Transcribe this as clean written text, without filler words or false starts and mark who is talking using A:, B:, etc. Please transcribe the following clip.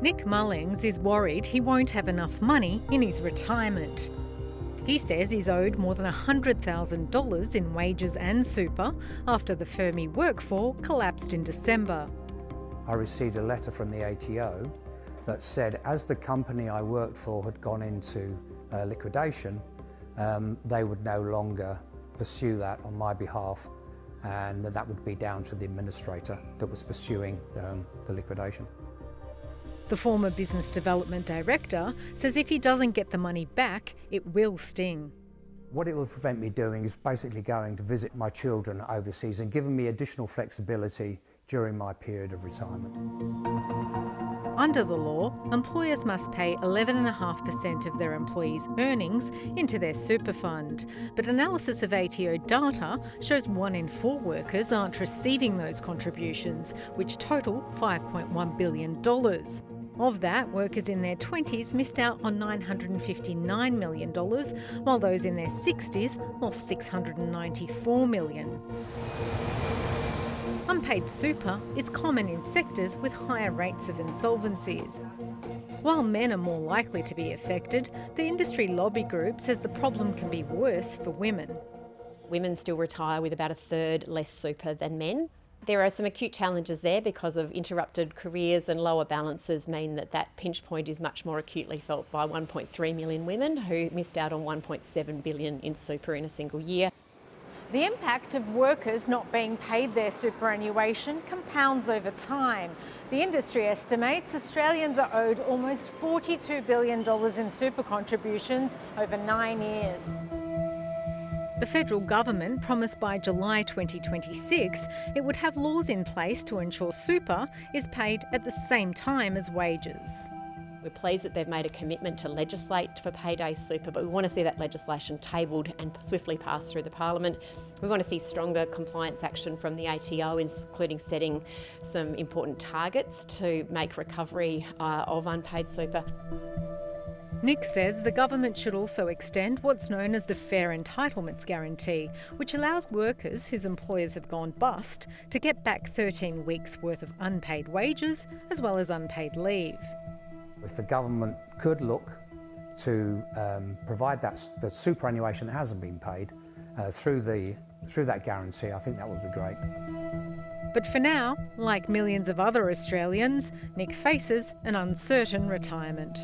A: Nick Mullings is worried he won't have enough money in his retirement. He says he's owed more than $100,000 in wages and super after the firm he worked for collapsed in December.
B: I received a letter from the ATO that said as the company I worked for had gone into liquidation, they would no longer pursue that on my behalf, and that would be down to the administrator that was pursuing the liquidation.
A: The former business development director says if he doesn't get the money back, it will sting.
B: What it will prevent me doing is basically going to visit my children overseas and giving me additional flexibility during my period of retirement.
A: Under the law, employers must pay 11.5% of their employees' earnings into their super fund. But analysis of ATO data shows 1 in 4 workers aren't receiving those contributions, which total $5.1 billion. Of that, workers in their 20s missed out on $959 million, while those in their 60s lost $694 million. Unpaid super is common in sectors with higher rates of insolvencies. While men are more likely to be affected, the industry lobby group says the problem can be worse for women.
C: Women still retire with about a third less super than men. There are some acute challenges there because of interrupted careers, and lower balances mean that pinch point is much more acutely felt by 1.3 million women who missed out on $1.7 billion in super in a single year.
A: The impact of workers not being paid their superannuation compounds over time. The industry estimates Australians are owed almost $42 billion in super contributions over 9 years. The federal government promised by July 2026 it would have laws in place to ensure super is paid at the same time as wages.
C: We're pleased that they've made a commitment to legislate for payday super, but we want to see that legislation tabled and swiftly passed through the Parliament. We want to see stronger compliance action from the ATO, including setting some important targets to make recovery of unpaid super.
A: Nick says the government should also extend what's known as the Fair Entitlement Guarantee, which allows workers whose employers have gone bust to get back 13 weeks' worth of unpaid wages as well as unpaid leave.
B: If the government could look to provide the superannuation that hasn't been paid through that guarantee, I think that would be great.
A: But for now, like millions of other Australians, Nick faces an uncertain retirement.